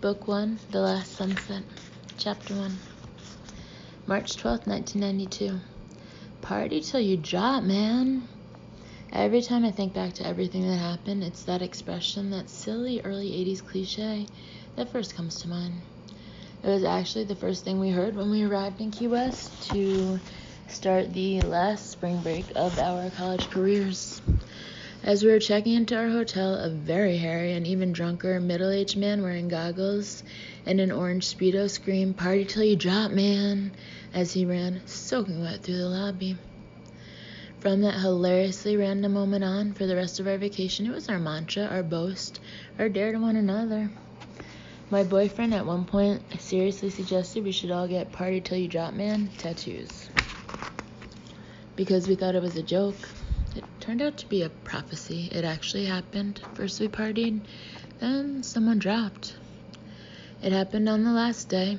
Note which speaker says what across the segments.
Speaker 1: Book 1, The Last Sunset, Chapter 1. March 12th, 1992. Party till you drop, man. Every time I think back to everything that happened, it's that expression, that silly early 80s cliche, that first comes to mind. It was actually the first thing we heard when we arrived in Key West to start the last spring break of our college careers. As we were checking into our hotel, a very hairy and even drunker middle-aged man wearing goggles and an orange Speedo screamed, "Party till you drop, man," as he ran soaking wet through the lobby. From that hilariously random moment on, for the rest of our vacation, it was our mantra, our boast, our dare to one another. My boyfriend at one point seriously suggested we should all get "Party till you drop, man" tattoos, because we thought it was a joke. It turned out to be a prophecy. It actually happened. First we partied, then someone dropped. It happened on the last day.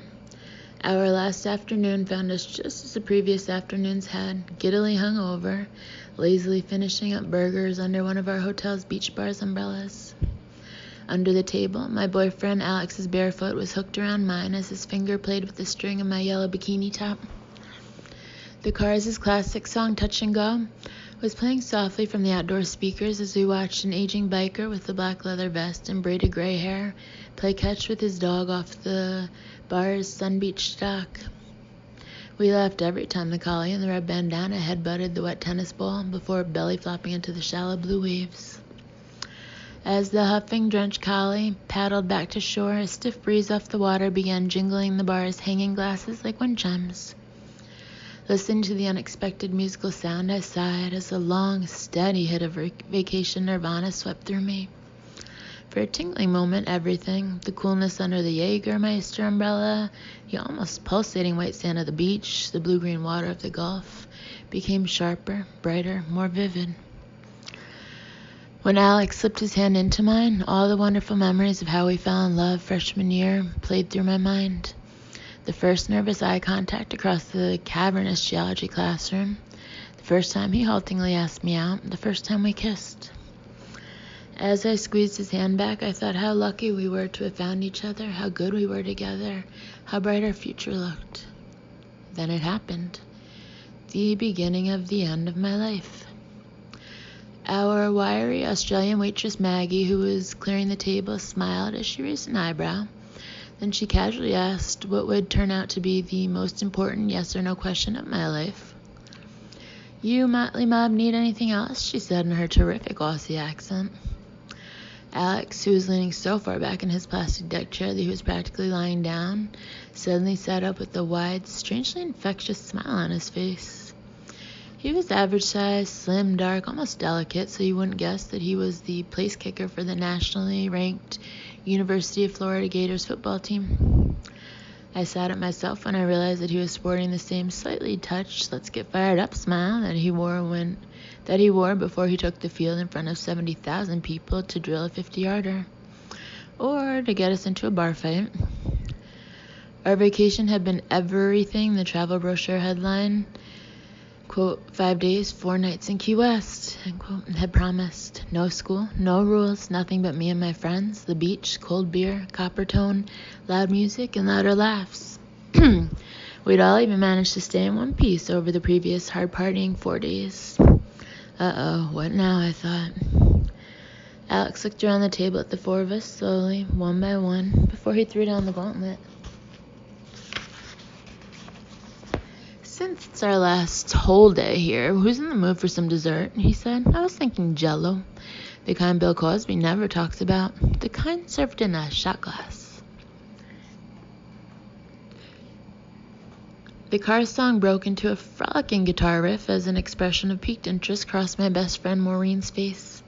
Speaker 1: Our last afternoon found us just as the previous afternoons had, giddily hungover, lazily finishing up burgers under one of our hotel's beach bar's umbrellas. Under the table, my boyfriend Alex's bare foot was hooked around mine as his finger played with the string of my yellow bikini top. The Cars' classic song "Touch and Go" was playing softly from the outdoor speakers as we watched an aging biker with a black leather vest and braided gray hair play catch with his dog off the bar's sun-beached dock. We laughed every time the collie in the red bandana headbutted the wet tennis ball before belly flopping into the shallow blue waves. As the huffing, drenched collie paddled back to shore, a stiff breeze off the water began jingling the bar's hanging glasses like wind chimes. Listening to the unexpected musical sound, I sighed as a long, steady hit of vacation nirvana swept through me. For a tingling moment, everything, the coolness under the Jägermeister umbrella, the almost pulsating white sand of the beach, the blue-green water of the Gulf, became sharper, brighter, more vivid. When Alex slipped his hand into mine, all the wonderful memories of how we fell in love freshman year played through my mind. The first nervous eye contact across the cavernous geology classroom, the first time he haltingly asked me out, the first time we kissed. As I squeezed his hand back, I thought how lucky we were to have found each other, how good we were together, how bright our future looked. Then it happened. The beginning of the end of my life. Our wiry Australian waitress Maggie, who was clearing the table, smiled as she raised an eyebrow. Then she casually asked what would turn out to be the most important yes or no question of my life. "You motley mob need anything else?" she said in her terrific Aussie accent. Alex, who was leaning so far back in his plastic deck chair that he was practically lying down, suddenly sat up with a wide, strangely infectious smile on his face. He was average size, slim, dark, almost delicate, so you wouldn't guess that he was the place kicker for the nationally ranked University of Florida Gators football team. I sat at myself when I realized that he was sporting the same slightly touched "let's get fired up" smile that he wore before he took the field in front of 70,000 people to drill a 50-yarder, or to get us into a bar fight. Our vacation had been everything the travel brochure headline, quote, 5 days, 4 nights in Key West, end quote, had promised. No school, no rules, nothing but me and my friends, the beach, cold beer, copper tone, loud music, and louder laughs. We'd all even managed to stay in one piece over the previous hard-partying 4 days. Uh-oh, what now, I thought. Alex looked around the table at the four of us slowly, one by one, before he threw down the gauntlet. "Since it's our last whole day here, who's in the mood for some dessert?" he said. "I was thinking Jell-O, the kind Bill Cosby never talks about, the kind served in a shot glass." The car song broke into a frolicking guitar riff as an expression of piqued interest crossed my best friend Maureen's face.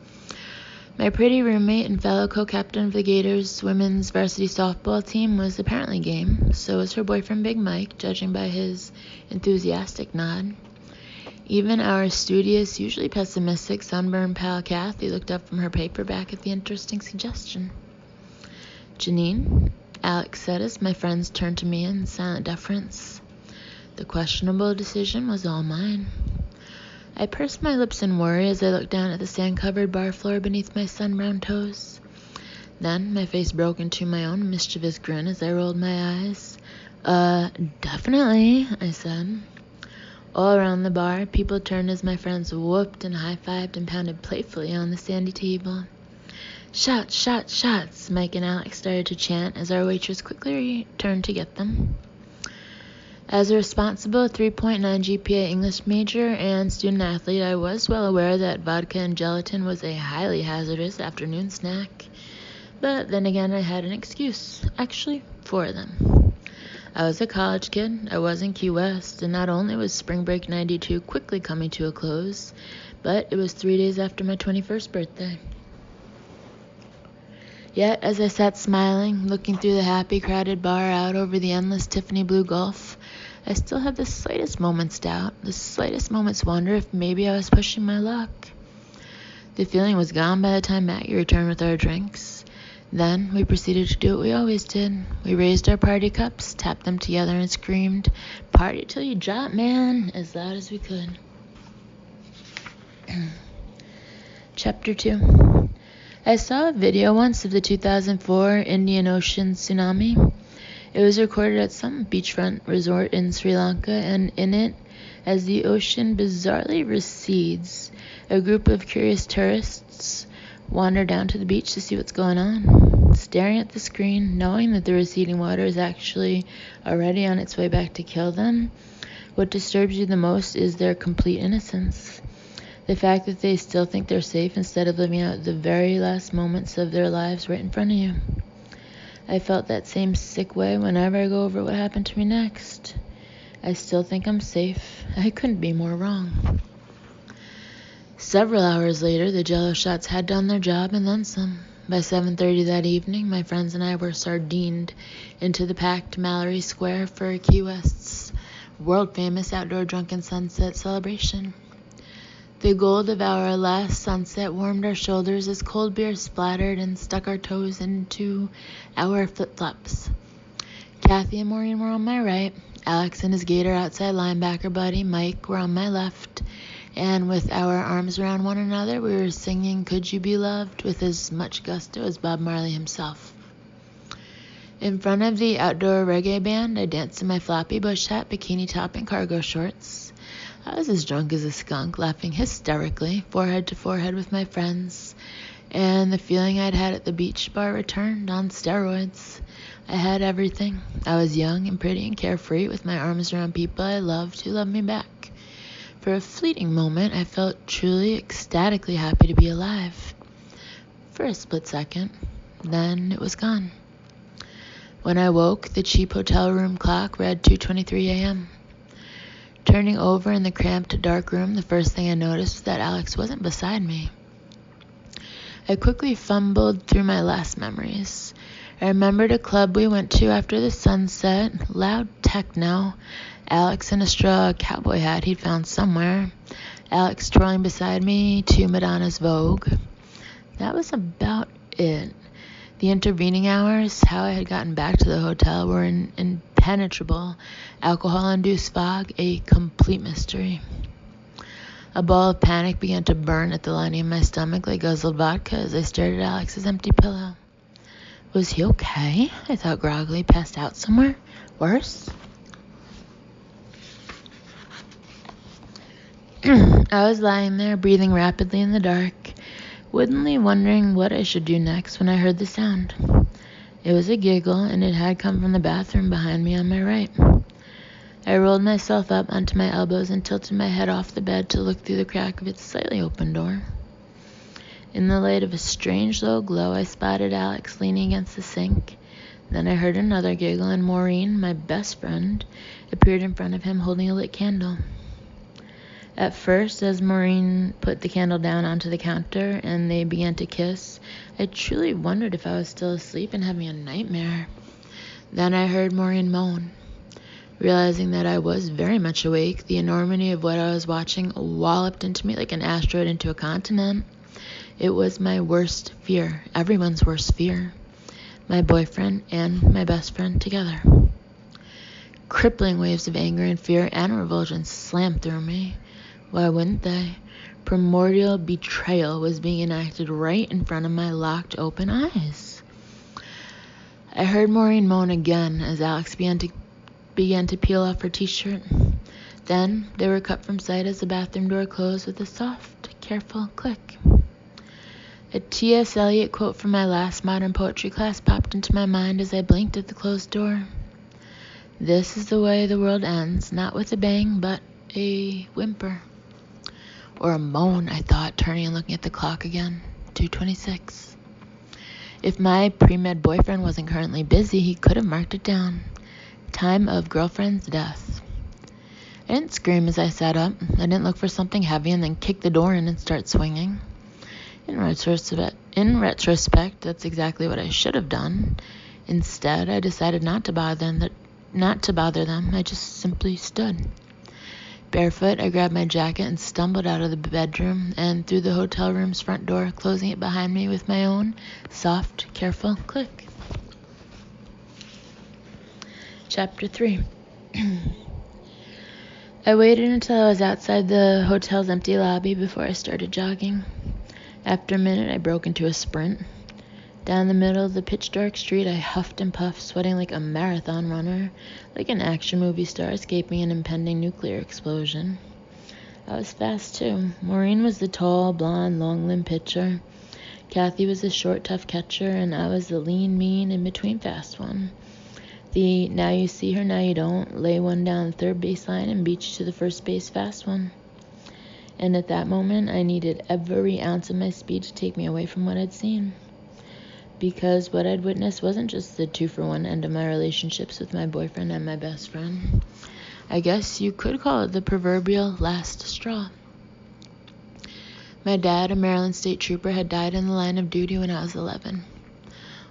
Speaker 1: My pretty roommate and fellow co-captain of the Gators women's varsity softball team was apparently game, so was her boyfriend Big Mike, judging by his enthusiastic nod. Even our studious, usually pessimistic, sunburned pal Kathy looked up from her paperback at the interesting suggestion. "Janine," Alex said as my friends turned to me in silent deference. The questionable decision was all mine. I pursed my lips in worry as I looked down at the sand-covered bar floor beneath my sun-browned toes. Then my face broke into my own mischievous grin as I rolled my eyes. Definitely, I said. All around the bar, people turned as my friends whooped and high-fived and pounded playfully on the sandy table. Shots, shots, shots, Mike and Alex started to chant as our waitress quickly returned to get them. As a responsible 3.9 GPA English major and student athlete, I was well aware that vodka and gelatin was a highly hazardous afternoon snack. But then again, I had an excuse, actually, for them. I was a college kid, I was in Key West, and not only was Spring Break 92 quickly coming to a close, but it was 3 days after my 21st birthday. Yet, as I sat smiling, looking through the happy, crowded bar out over the endless Tiffany blue Gulf, I still had the slightest moment's doubt, the slightest moment's wonder if maybe I was pushing my luck. The feeling was gone by the time Maggie returned with our drinks. Then we proceeded to do what we always did. We raised our party cups, tapped them together, and screamed, "Party till you drop, man," as loud as we could. Chapter 2. I saw a video once of the 2004 Indian Ocean tsunami. It was recorded at some beachfront resort in Sri Lanka, and in it, as the ocean bizarrely recedes, a group of curious tourists wander down to the beach to see what's going on. Staring at the screen, knowing that the receding water is actually already on its way back to kill them, what disturbs you the most is their complete innocence. The fact that they still think they're safe instead of living out the very last moments of their lives right in front of you. I felt that same sick way whenever I go over what happened to me next. I still think I'm safe. I couldn't be more wrong. Several hours later, the Jello shots had done their job and then some. By 7:30 that evening, my friends and I were sardined into the packed Mallory Square for Key West's world-famous outdoor drunken sunset celebration. The gold of our last sunset warmed our shoulders as cold beer splattered and stuck our toes into our flip-flops. Kathy and Maureen were on my right. Alex and his Gator outside linebacker buddy Mike were on my left. And with our arms around one another, we were singing "Could You Be Loved" with as much gusto as Bob Marley himself. In front of the outdoor reggae band, I danced in my floppy bush hat, bikini top, and cargo shorts. I was as drunk as a skunk, laughing hysterically, forehead to forehead with my friends, and the feeling I'd had at the beach bar returned on steroids. I had everything. I was young and pretty and carefree, with my arms around people I loved who loved me back. For a fleeting moment, I felt truly ecstatically happy to be alive. For a split second, then it was gone. When I woke, the cheap hotel room clock read 2:23 a.m. Turning over in the cramped, dark room, the first thing I noticed was that Alex wasn't beside me. I quickly fumbled through my last memories. I remembered a club we went to after the sunset, loud techno, Alex in a straw cowboy hat he'd found somewhere, Alex twirling beside me to Madonna's Vogue. That was about it. The intervening hours, how I had gotten back to the hotel, were an impenetrable, alcohol-induced fog, a complete mystery. A ball of panic began to burn at the lining of my stomach like guzzled vodka as I stared at Alex's empty pillow. Was he okay? I thought groggily, passed out somewhere? Worse? I was lying there, breathing rapidly in the dark, woodenly wondering what I should do next when I heard the sound. It was a giggle, and it had come from the bathroom behind me on my right. I rolled myself up onto my elbows and tilted my head off the bed to look through the crack of its slightly open door. In the light of a strange low glow, I spotted Alex leaning against the sink. Then I heard another giggle, and Maureen, my best friend, appeared in front of him holding a lit candle. At first, as Maureen put the candle down onto the counter and they began to kiss, I truly wondered if I was still asleep and having a nightmare. Then I heard Maureen moan. Realizing that I was very much awake, the enormity of what I was watching walloped into me like an asteroid into a continent. It was my worst fear, everyone's worst fear. My boyfriend and my best friend together. Crippling waves of anger and fear and revulsion slammed through me. Why wouldn't they? Primordial betrayal was being enacted right in front of my locked open eyes. I heard Maureen moan again as Alex began to peel off her t-shirt. Then they were cut from sight as the bathroom door closed with a soft, careful click. A T.S. Eliot quote from my last modern poetry class popped into my mind as I blinked at the closed door. This is the way the world ends, not with a bang, but a whimper. Or a moan, I thought, turning and looking at the clock again. 2:26. If my pre-med boyfriend wasn't currently busy, he could have marked it down. Time of girlfriend's death. I didn't scream as I sat up. I didn't look for something heavy and then kick the door in and start swinging. In retrospect, that's exactly what I should have done. Instead, I decided not to bother them. I just simply stood. Barefoot, I grabbed my jacket and stumbled out of the bedroom and through the hotel room's front door, closing it behind me with my own soft, careful click. Chapter 3. I waited until I was outside the hotel's empty lobby before I started jogging. After a minute, I broke into a sprint. Down the middle of the pitch-dark street, I huffed and puffed, sweating like a marathon runner, like an action movie star escaping an impending nuclear explosion. I was fast, too. Maureen was the tall, blonde, long-limbed pitcher. Kathy was the short, tough catcher, and I was the lean, mean, in-between fast one. The now you see her, now you don't, lay one down the third base line and beat you to the first base fast one. And at that moment, I needed every ounce of my speed to take me away from what I'd seen. Because what I'd witnessed wasn't just the 2-for-1 end of my relationships with my boyfriend and my best friend. I guess you could call it the proverbial last straw. My dad, a Maryland state trooper, had died in the line of duty when I was 11.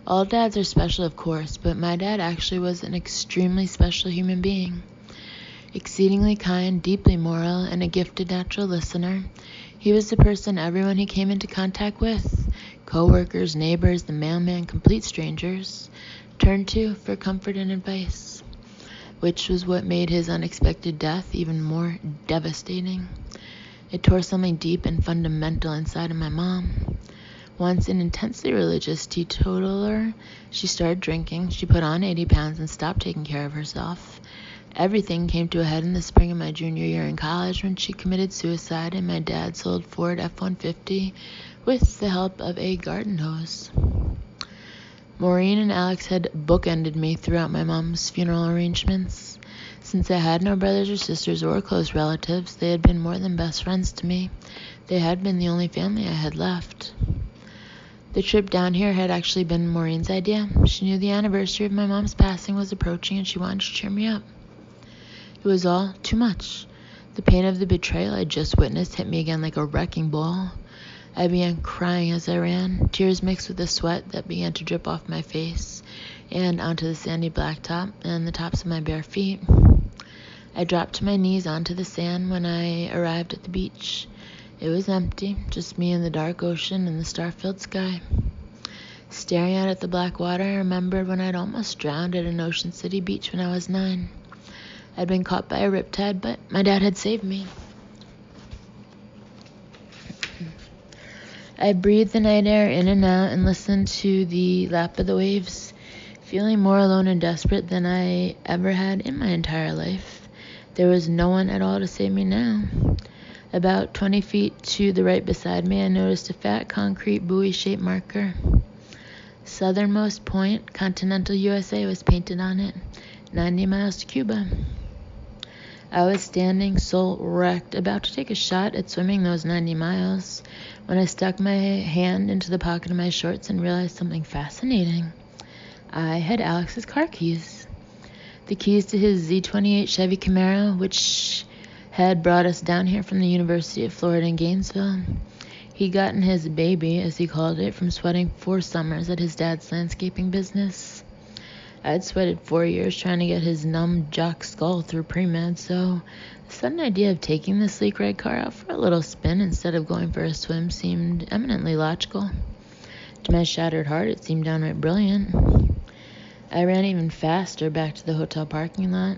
Speaker 1: All dads are special, of course, but my dad actually was an extremely special human being. Exceedingly kind, deeply moral, and a gifted natural listener, he was the person everyone he came into contact with, co-workers, neighbors, the mailman, complete strangers, turned to for comfort and advice, which was what made his unexpected death even more devastating. It tore something deep and fundamental inside of my mom. Once an intensely religious teetotaler, she started drinking, she put on 80 pounds and stopped taking care of herself. Everything came to a head in the spring of my junior year in college when she committed suicide and my dad's old Ford F-150 with the help of a garden hose. Maureen and Alex had bookended me throughout my mom's funeral arrangements. Since I had no brothers or sisters or close relatives, they had been more than best friends to me. They had been the only family I had left. The trip down here had actually been Maureen's idea. She knew the anniversary of my mom's passing was approaching and she wanted to cheer me up. It was all too much. The pain of the betrayal I'd just witnessed hit me again like a wrecking ball. I began crying as I ran, tears mixed with the sweat that began to drip off my face and onto the sandy blacktop and the tops of my bare feet. I dropped to my knees onto the sand when I arrived at the beach. It was empty, just me and the dark ocean and the star-filled sky. Staring out at the black water, I remembered when I'd almost drowned at an Ocean City beach when I was 9. I'd been caught by a riptide, but my dad had saved me. I breathed the night air in and out and listened to the lap of the waves, feeling more alone and desperate than I ever had in my entire life. There was no one at all to save me now. About 20 feet to the right beside me, I noticed a fat concrete buoy-shaped marker. Southernmost point, continental USA, was painted on it. 90 miles to Cuba. I was standing, soul-wrecked, about to take a shot at swimming those 90 miles, when I stuck my hand into the pocket of my shorts and realized something fascinating. I had Alex's car keys. The keys to his Z28 Chevy Camaro, which had brought us down here from the University of Florida in Gainesville. He'd gotten his baby, as he called it, from sweating 4 summers at his dad's landscaping business. I'd sweated 4 years trying to get his numb jock skull through pre-med, so the sudden idea of taking the sleek red car out for a little spin instead of going for a swim seemed eminently logical. To my shattered heart, it seemed downright brilliant. I ran even faster back to the hotel parking lot.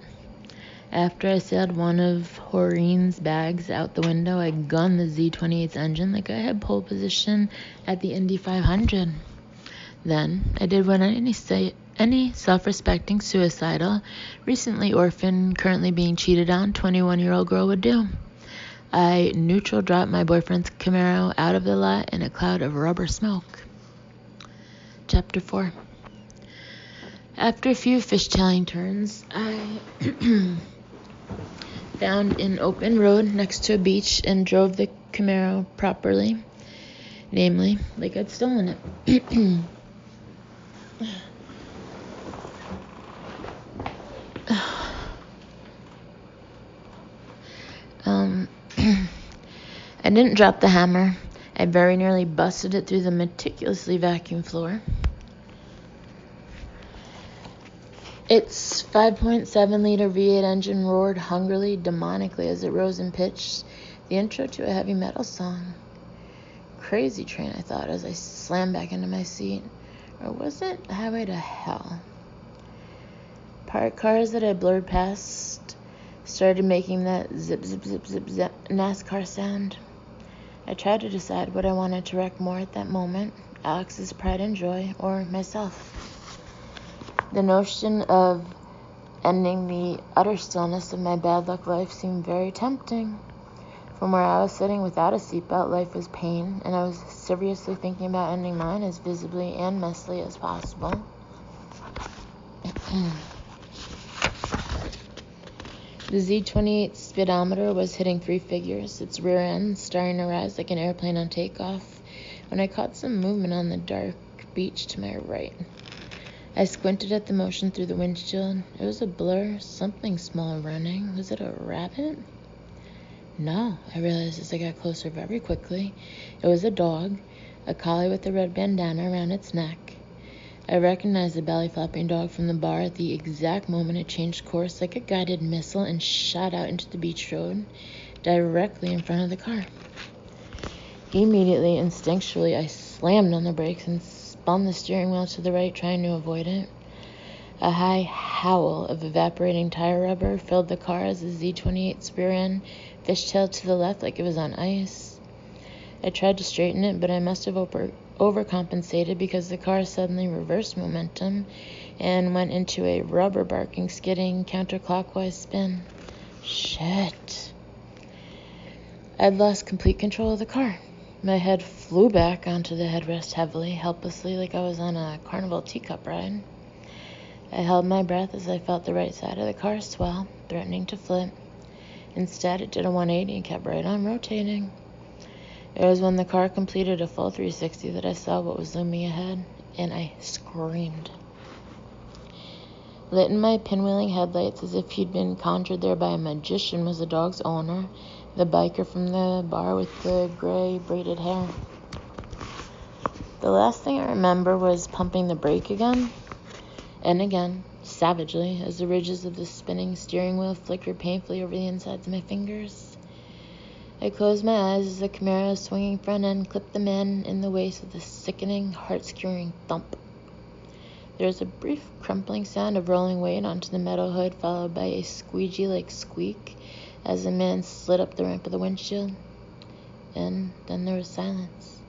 Speaker 1: After I sailed one of Horeen's bags out the window, I gunned the Z28's engine like I had pole position at the Indy 500. Then I did what any Any self-respecting suicidal, recently orphaned, currently being cheated on 21-year-old girl would do. I neutral dropped my boyfriend's Camaro out of the lot in a cloud of rubber smoke. Chapter 4. After a few fishtailing turns, I found an open road next to a beach and drove the Camaro properly, namely, like I'd stolen it. I didn't drop the hammer. I very nearly busted it through the meticulously vacuumed floor. Its 5.7-liter V8 engine roared hungrily, demonically as it rose in pitch, the intro to a heavy metal song. Crazy train, I thought, as I slammed back into my seat. Or was it Highway to Hell? Parked cars that I blurred past started making that zip, zip, zip, zip, zip NASCAR sound. I tried to decide what I wanted to wreck more at that moment, Alex's pride and joy, or myself. The notion of ending the utter stillness of my bad luck life seemed very tempting. From where I was sitting without a seatbelt, life was pain, and I was seriously thinking about ending mine as visibly and messily as possible. The Z28 speedometer was hitting 3 figures, its rear end starting to rise like an airplane on takeoff, when I caught some movement on the dark beach to my right. I squinted at the motion through the windshield. It was a blur, something small running. Was it a rabbit? No, I realized as I got closer very quickly. It was a dog, a collie with a red bandana around its neck. I recognized the belly-flopping dog from the bar at the exact moment it changed course like a guided missile and shot out into the beach road, directly in front of the car. Immediately, instinctually, I slammed on the brakes and spun the steering wheel to the right, trying to avoid it. A high howl of evaporating tire rubber filled the car as the Z28's rear end fishtailed to the left like it was on ice. I tried to straighten it, but I must have overcompensated because the car suddenly reversed momentum and went into a rubber-barking, skidding, counterclockwise spin. Shit. I'd lost complete control of the car. My head flew back onto the headrest heavily, helplessly, like I was on a carnival teacup ride. I held my breath as I felt the right side of the car swell, threatening to flip. Instead, it did a 180 and kept right on rotating. It was when the car completed a full 360 that I saw what was looming ahead, and I screamed. Lit in my pinwheeling headlights as if he'd been conjured there by a magician was the dog's owner, the biker from the bar with the gray braided hair. The last thing I remember was pumping the brake again, and again, savagely, as the ridges of the spinning steering wheel flickered painfully over the insides of my fingers. I closed my eyes as the Camara's swinging front end clipped the man in the waist with a sickening, heart-skewering thump. There was a brief crumpling sound of rolling weight onto the metal hood, followed by a squeegee-like squeak as the man slid up the ramp of the windshield. And then there was silence.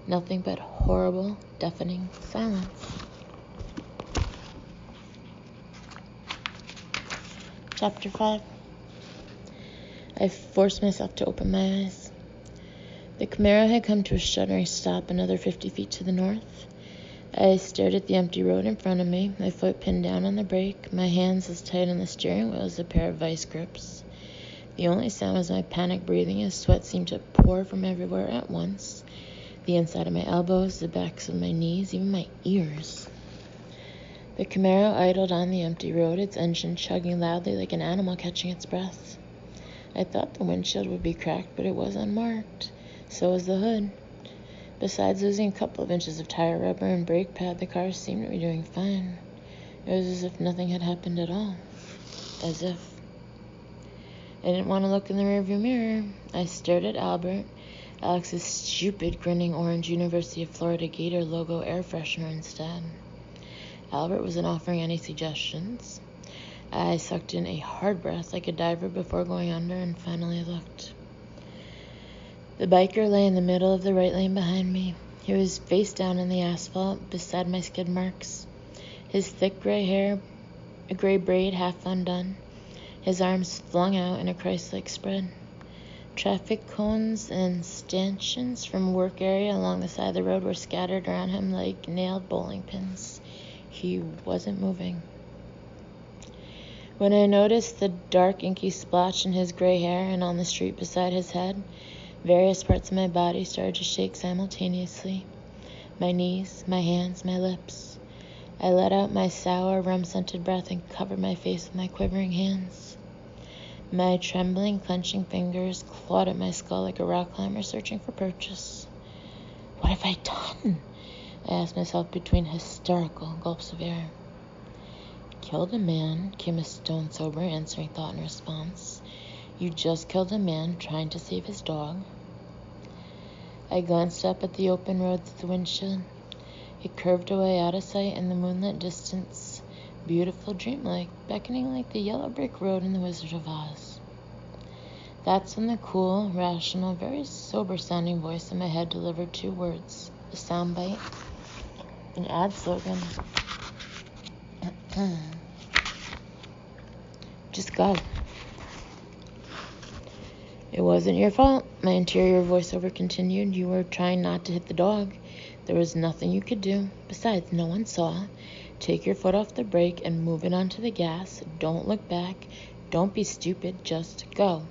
Speaker 1: Nothing but horrible, deafening silence. Chapter 5. I forced myself to open my eyes. The Camaro had come to a shuddering stop another 50 feet to the north. I stared at the empty road in front of me, my foot pinned down on the brake, my hands as tight on the steering wheel as a pair of vice grips. The only sound was my panic breathing as sweat seemed to pour from everywhere at once. The inside of my elbows, the backs of my knees, even my ears. The Camaro idled on the empty road, its engine chugging loudly like an animal catching its breath. I thought the windshield would be cracked, but it was unmarked. So was the hood. Besides losing a couple of inches of tire rubber and brake pad, the car seemed to be doing fine. It was as if nothing had happened at all. As if. I didn't want to look in the rearview mirror. I stared at Albert, Alex's stupid, grinning orange University of Florida Gator logo air freshener instead. Albert wasn't offering any suggestions. I sucked in a hard breath like a diver before going under and finally looked. The biker lay in the middle of the right lane behind me. He was face down in the asphalt beside my skid marks. his thick gray braid half undone, his arms flung out in a Christ-like spread. Traffic cones and stanchions from work area along the side of the road were scattered around him like nailed bowling pins. He wasn't moving. When I noticed the dark inky splotch in his gray hair and on the street beside his head, various parts of my body started to shake simultaneously. My knees, my hands, my lips. I let out my sour, rum-scented breath and covered my face with my quivering hands. My trembling, clenching fingers clawed at my skull like a rock climber searching for purchase. What have I done? I asked myself between hysterical gulps of air. Killed a man, came a stone-sober answering thought in response. You just killed a man trying to save his dog. I glanced up at the open road through the windshield. It curved away out of sight in the moonlit distance, beautiful, dreamlike, beckoning like the yellow brick road in The Wizard of Oz. That's when the cool, rational, very sober-sounding voice in my head delivered 2 words, a soundbite, an ad slogan. Just go. It wasn't your fault, my interior voiceover continued. You were trying not to hit the dog. There was nothing you could do. Besides, no one saw. Take your foot off the brake and move it onto the gas. Don't look back. Don't be stupid. Just go.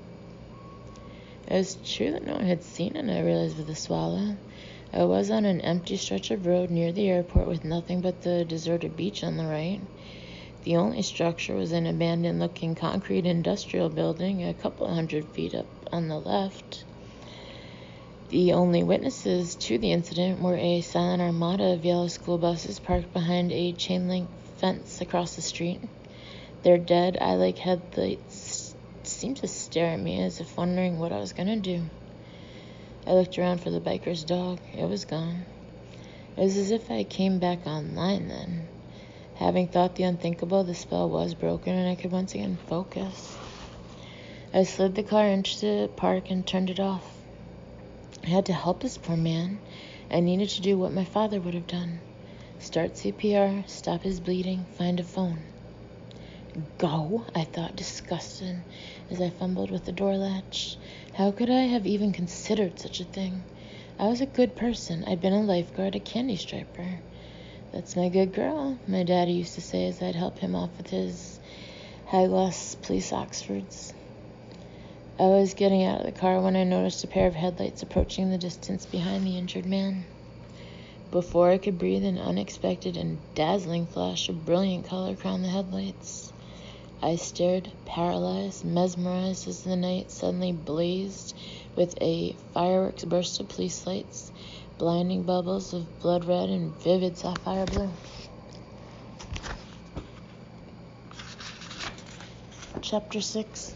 Speaker 1: It was true that no one had seen it, I realized with a swallow. I was on an empty stretch of road near the airport with nothing but the deserted beach on the right. The only structure was an abandoned-looking concrete industrial building a couple of 100 feet up on the left. The only witnesses to the incident were a silent armada of yellow school buses parked behind a chain-link fence across the street. Their dead, eye-like headlights seemed to stare at me as if wondering what I was going to do. I looked around for the biker's dog. It was gone. It was as if I came back online then. Having thought the unthinkable, the spell was broken and I could once again focus. I slid the car into the park and turned it off. I had to help this poor man. I needed to do what my father would have done. Start CPR, stop his bleeding, find a phone. Go, I thought, disgusted, as I fumbled with the door latch. How could I have even considered such a thing? I was a good person. I'd been a lifeguard, a candy striper. That's my good girl, my daddy used to say as I'd help him off with his high-gloss police Oxfords. I was getting out of the car when I noticed a pair of headlights approaching the distance behind the injured man. Before I could breathe, an unexpected and dazzling flash of brilliant color crowned the headlights. I stared, paralyzed, mesmerized, as the night suddenly blazed with a fireworks burst of police lights, blinding bubbles of blood red and vivid sapphire blue. Chapter 6.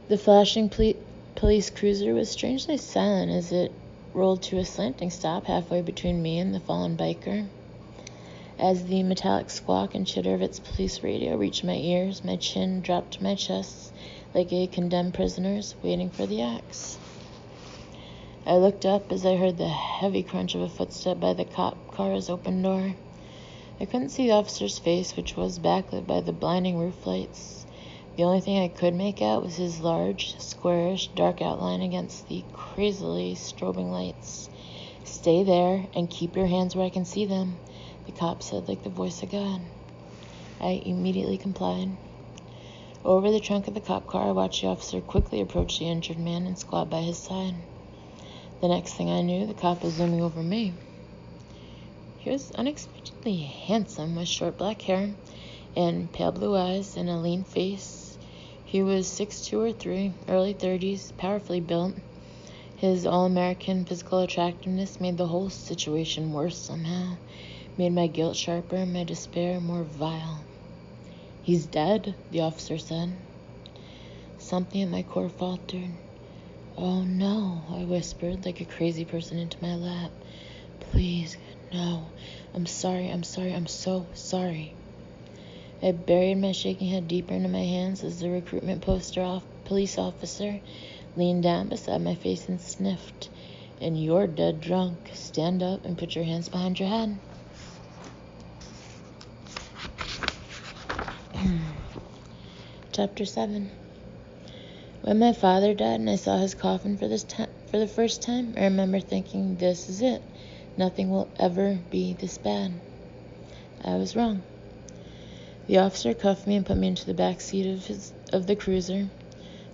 Speaker 1: The flashing police cruiser was strangely silent as it rolled to a slanting stop halfway between me and the fallen biker. As the metallic squawk and chitter of its police radio reached my ears, my chin dropped to my chest like a condemned prisoner's waiting for the axe. I looked up as I heard the heavy crunch of a footstep by the cop car's open door. I couldn't see the officer's face, which was backlit by the blinding roof lights. The only thing I could make out was his large, squarish, dark outline against the crazily strobing lights. Stay there and keep your hands where I can see them, the cop said like the voice of God. I immediately complied. Over the trunk of the cop car, I watched the officer quickly approach the injured man and squat by his side. The next thing I knew, the cop was looming over me. He was unexpectedly handsome with short black hair and pale blue eyes and a lean face. He was 6'2" or 3, early 30s, powerfully built. His all-American physical attractiveness made the whole situation worse somehow, made my guilt sharper, my despair more vile. He's dead, the officer said. Something at my core faltered. Oh no, I whispered like a crazy person into my lap. Please, no. I'm sorry, I'm so sorry. I buried my shaking head deeper into my hands as the recruitment police officer leaned down beside my face and sniffed. And you're dead drunk. Stand up and put your hands behind your head. Chapter 7. When my father died and I saw his coffin for the first time, I remember thinking, this is it. Nothing will ever be this bad. I was wrong. The officer cuffed me and put me into the back seat of the cruiser.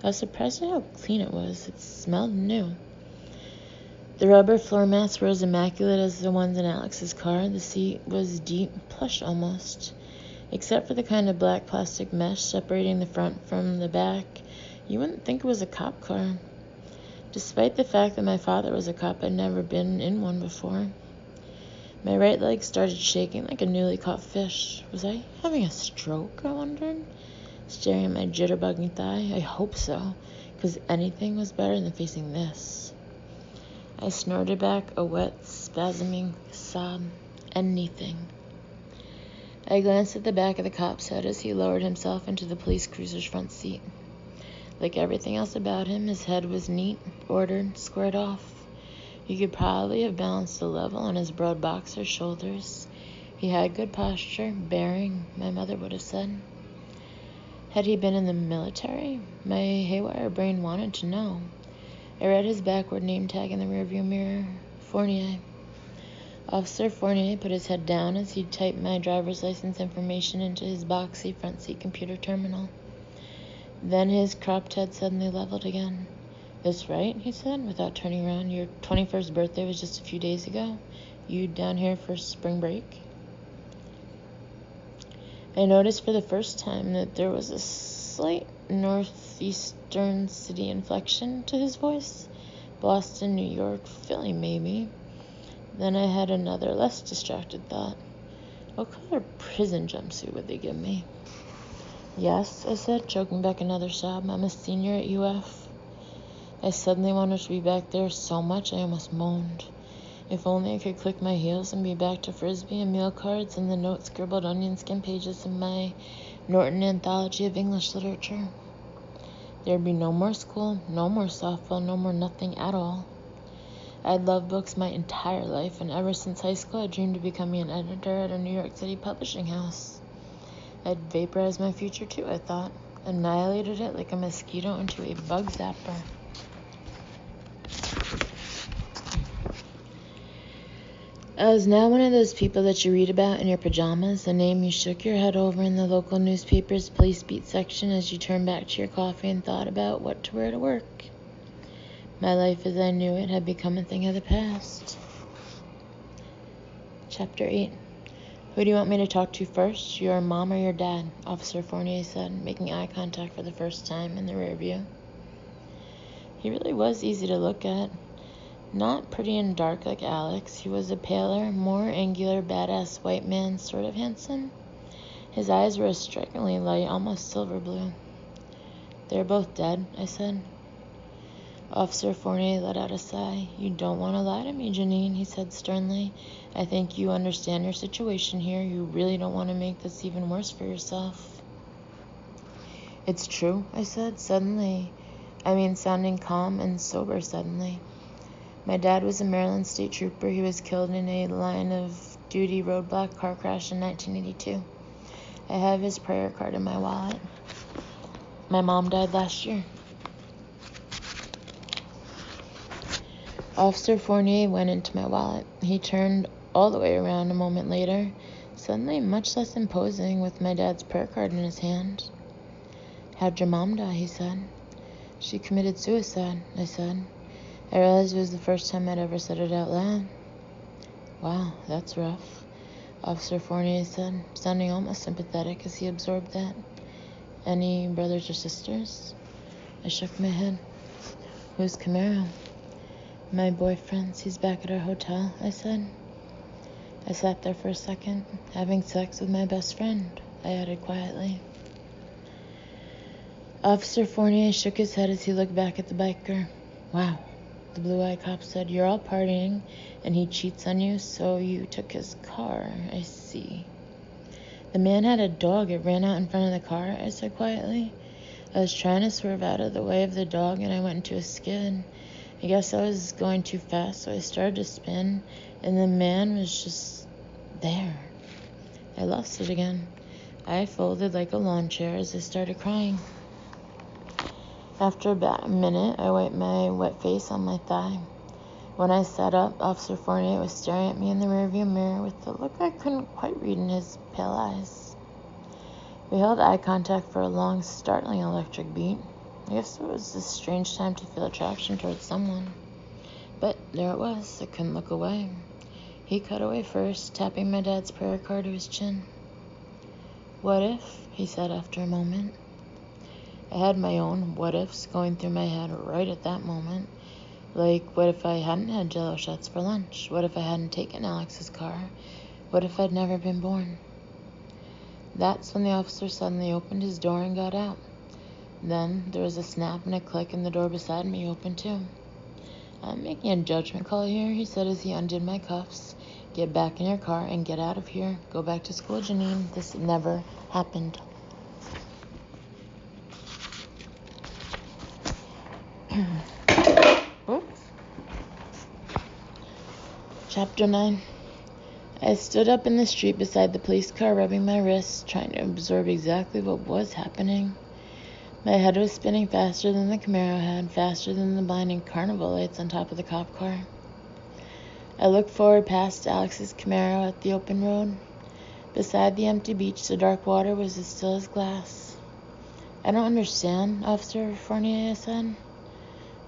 Speaker 1: I was surprised at how clean it was. It smelled new. The rubber floor mats were as immaculate as the ones in Alex's car. The seat was deep, plush almost. Except for the kind of black plastic mesh separating the front from the back, you wouldn't think it was a cop car. Despite the fact that my father was a cop, I'd never been in one before. My right leg started shaking like a newly caught fish. Was I having a stroke, I wondered? Staring at my jitterbugging thigh. I hope so, because anything was better than facing this. I snorted back a wet, spasming sob. Anything. I glanced at the back of the cop's head as he lowered himself into the police cruiser's front seat. Like everything else about him, his head was neat, ordered, squared off. You could probably have balanced a level on his broad boxer shoulders. He had good posture, bearing, my mother would have said. Had he been in the military? My haywire brain wanted to know. I read his backward name tag in the rearview mirror. Fournier. Officer Fournier put his head down as he typed my driver's license information into his boxy front seat computer terminal. Then his cropped head suddenly leveled again. This right, he said, without turning around. Your 21st birthday was just a few days ago. You down here for spring break? I noticed for the first time that there was a slight northeastern city inflection to his voice. Boston, New York, Philly, maybe. Then I had another, less distracted thought. What color prison jumpsuit would they give me? Yes, I said, choking back another sob. I'm a senior at UF. I suddenly wanted to be back there so much I almost moaned. If only I could click my heels and be back to Frisbee and meal cards and the note-scribbled onion skin pages of my Norton Anthology of English Literature. There'd be no more school, no more softball, no more nothing at all. I'd loved books my entire life, and ever since high school I dreamed of becoming an editor at a New York City publishing house. I'd vaporized my future too, I thought. Annihilated it like a mosquito into a bug zapper. I was now one of those people that you read about in your pajamas, a name you shook your head over in the local newspaper's police beat section as you turned back to your coffee and thought about what to wear to work. My life as I knew it had become a thing of the past. Chapter 8. Who do you want me to talk to first, your mom or your dad? Officer Fournier said, making eye contact for the first time in the rear view. He really was easy to look at. Not pretty and dark like Alex. He was a paler, more angular, badass white man, sort of handsome. His eyes were a strikingly light, almost silver blue. They're both dead, I said. Officer Fournier let out a sigh. You don't want to lie to me, Janine, he said sternly. I think you understand your situation here. You really don't want to make this even worse for yourself. It's true, I said, sounding calm and sober suddenly. My dad was a Maryland state trooper. He was killed in a line-of-duty roadblock car crash in 1982. I have his prayer card in my wallet. My mom died last year. Officer Fournier went into my wallet. He turned all the way around a moment later, suddenly much less imposing with my dad's prayer card in his hand. How'd your mom die, he said. She committed suicide, I said. I realized it was the first time I'd ever said it out loud. Wow, that's rough, Officer Fournier said, sounding almost sympathetic as he absorbed that. Any brothers or sisters? I shook my head. Who's Camaro? My boyfriend's. He's back at our hotel, I said. I sat there for a second. Having sex with my best friend, I added quietly. Officer Fournier shook his head as he looked back at the biker. Wow, the blue-eyed cop said. You're all partying, and he cheats on you, so you took his car. I see. The man had a dog. It ran out in front of the car, I said quietly. I was trying to swerve out of the way of the dog, and I went into a skid. I guess I was going too fast, so I started to spin, and the man was just there. I lost it again. I folded like a lawn chair as I started crying. After about a minute, I wiped my wet face on my thigh. When I sat up, Officer Fournier was staring at me in the rearview mirror with the look I couldn't quite read in his pale eyes. We held eye contact for a long, startling electric beat. I guess it was this strange time to feel attraction towards someone. But there it was. I couldn't look away. He cut away first, tapping my dad's prayer card to his chin. "What if?" he said after a moment. I had my own what-ifs going through my head right at that moment. Like, what if I hadn't had Jell-O shots for lunch? What if I hadn't taken Alex's car? What if I'd never been born? That's when the officer suddenly opened his door and got out. Then there was a snap and a click, and the door beside me opened too. "I'm making a judgment call here," he said as he undid my cuffs. "Get back in your car and get out of here. Go back to school, Janine. This never happened." Oops. Chapter 9. I stood up in the street beside the police car, rubbing my wrists, trying to absorb exactly what was happening. My head was spinning faster than the Camaro had, faster than the blinding carnival lights on top of the cop car. I looked forward past Alex's Camaro at the open road. Beside the empty beach, the dark water was as still as glass. "I don't understand, Officer Fournier," I said.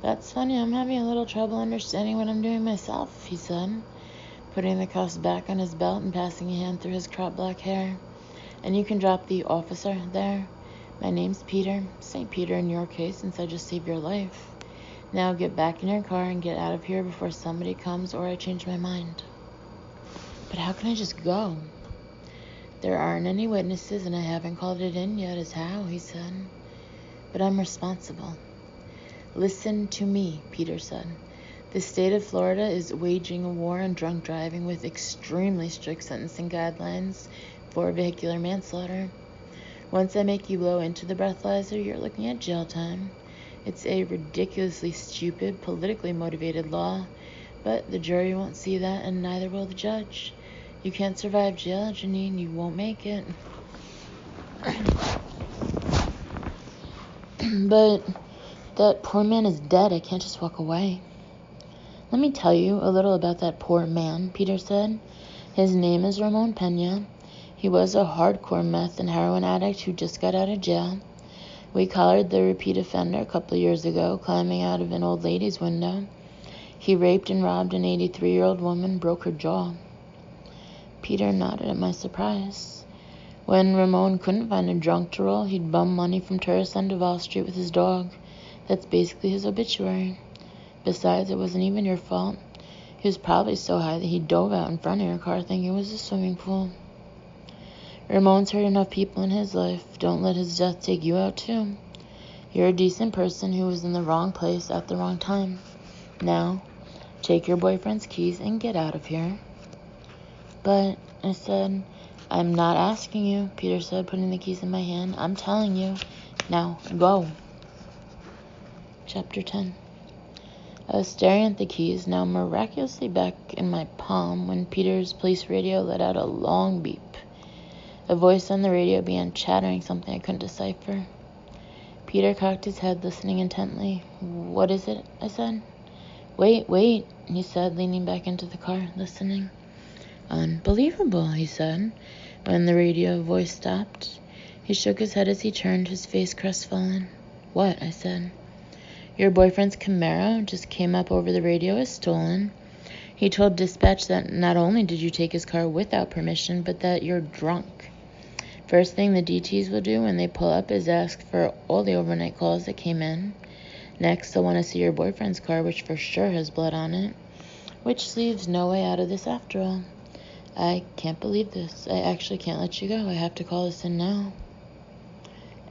Speaker 1: "That's funny, I'm having a little trouble understanding what I'm doing myself," he said, putting the cuffs back on his belt and passing a hand through his cropped black hair. "And you can drop the officer there. My name's Peter, St. Peter in your case, since I just saved your life. Now get back in your car and get out of here before somebody comes or I change my mind." "But how can I just go?" "There aren't any witnesses and I haven't called it in yet as how," he said. "But I'm responsible." "Listen to me," Peter said. "The state of Florida is waging a war on drunk driving with extremely strict sentencing guidelines for vehicular manslaughter. Once I make you blow into the breathalyzer, you're looking at jail time. It's a ridiculously stupid, politically motivated law, but the jury won't see that, and neither will the judge. You can't survive jail, Janine. You won't make it." "But that poor man is dead. I can't just walk away." "Let me tell you a little about that poor man," Peter said. "His name is Ramon Pena. He was a hardcore meth and heroin addict who just got out of jail. We collared the repeat offender a couple of years ago, climbing out of an old lady's window. He raped and robbed an 83-year-old woman, broke her jaw." Peter nodded at my surprise. "When Ramon couldn't find a drunk to roll, he'd bum money from tourists on Duval Street with his dog. That's basically his obituary. Besides, it wasn't even your fault. He was probably so high that he dove out in front of your car thinking it was a swimming pool. Ramon's hurt enough people in his life. Don't let his death take you out too. You're a decent person who was in the wrong place at the wrong time. Now, take your boyfriend's keys and get out of here." "But," I said. "I'm not asking you," Peter said, putting the keys in my hand. "I'm telling you. Now, go." Chapter 10. I was staring at the keys, now miraculously back in my palm, when Peter's police radio let out a long beep. A voice on the radio began chattering something I couldn't decipher. Peter cocked his head, listening intently. "What is it?" I said. Wait, he said, leaning back into the car, listening. "Unbelievable," he said, when the radio voice stopped. He shook his head as he turned, his face crestfallen. "What?" I said. "Your boyfriend's Camaro just came up over the radio as stolen. He told dispatch that not only did you take his car without permission, but that you're drunk. First thing the DTs will do when they pull up is ask for all the overnight calls that came in. Next, they'll want to see your boyfriend's car, which for sure has blood on it, which leaves no way out of this after all. I can't believe this. I actually can't let you go. I have to call this in now."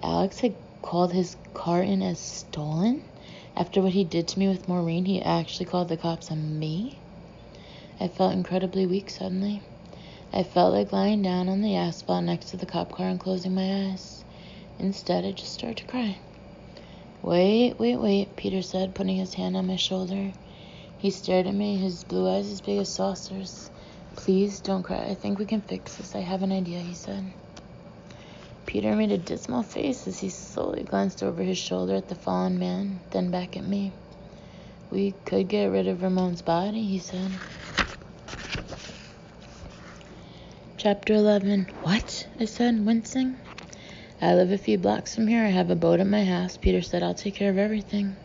Speaker 1: Alex had called his car in as stolen? After what he did to me with Maureen, he actually called the cops on me? I felt incredibly weak suddenly. I felt like lying down on the asphalt next to the cop car and closing my eyes. Instead, I just started to cry. Wait, Peter said, putting his hand on my shoulder. He stared at me, his blue eyes as big as saucers. "Please don't cry. I think we can fix this. I have an idea," he said. Peter made a dismal face as he slowly glanced over his shoulder at the fallen man, then back at me. We could get rid of Ramon's body, he said. Chapter 11. What? I said, wincing. I live a few blocks from here. I have a boat at my house. Peter said, I'll take care of everything.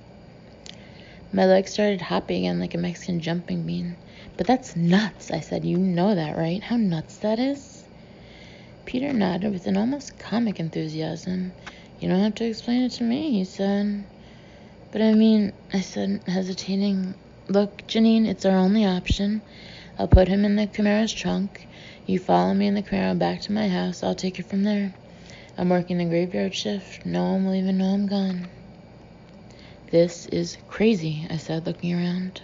Speaker 1: My legs started hopping again like a Mexican jumping bean. But that's nuts, I said. You know that, right? How nuts that is? Peter nodded with an almost comic enthusiasm. You don't have to explain it to me, he said. But I said, hesitating. Look, Janine, it's our only option. I'll put him in the Camara's trunk. You follow me in the Camaro back to my house. I'll take it from there. I'm working the graveyard shift. No one will even know I'm gone. This is crazy, I said, looking around.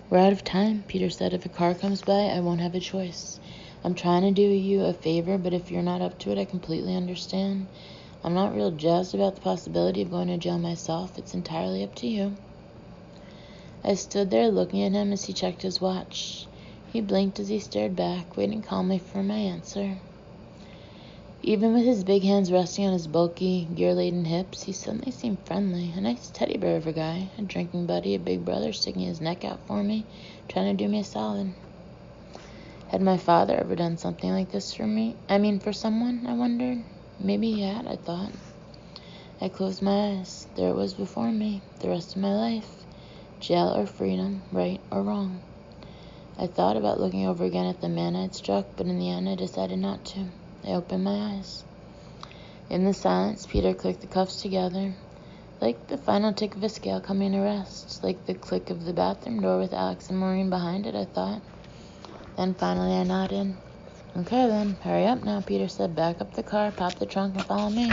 Speaker 1: We're out of time, Peter said. If a car comes by, I won't have a choice. I'm trying to do you a favor, but if you're not up to it, I completely understand. I'm not real jazzed about the possibility of going to jail myself. It's entirely up to you. I stood there looking at him as he checked his watch. He blinked as he stared back, waiting calmly for my answer. Even with his big hands resting on his bulky, gear-laden hips, he suddenly seemed friendly. A nice teddy bear of a guy, a drinking buddy, a big brother sticking his neck out for me, trying to do me a solid. Had my father ever done something like this for me? For someone, I wondered. Maybe he had, I thought. I closed my eyes. There it was before me, the rest of my life. Jail or freedom, right or wrong. I thought about looking over again at the man I'd struck, but in the end I decided not to. I opened my eyes. In the silence, Peter clicked the cuffs together, like the final tick of a scale coming to rest, like the click of the bathroom door with Alex and Maureen behind it, I thought. Then finally I nodded. Okay then, hurry up now, Peter said. Back up the car, pop the trunk, and follow me.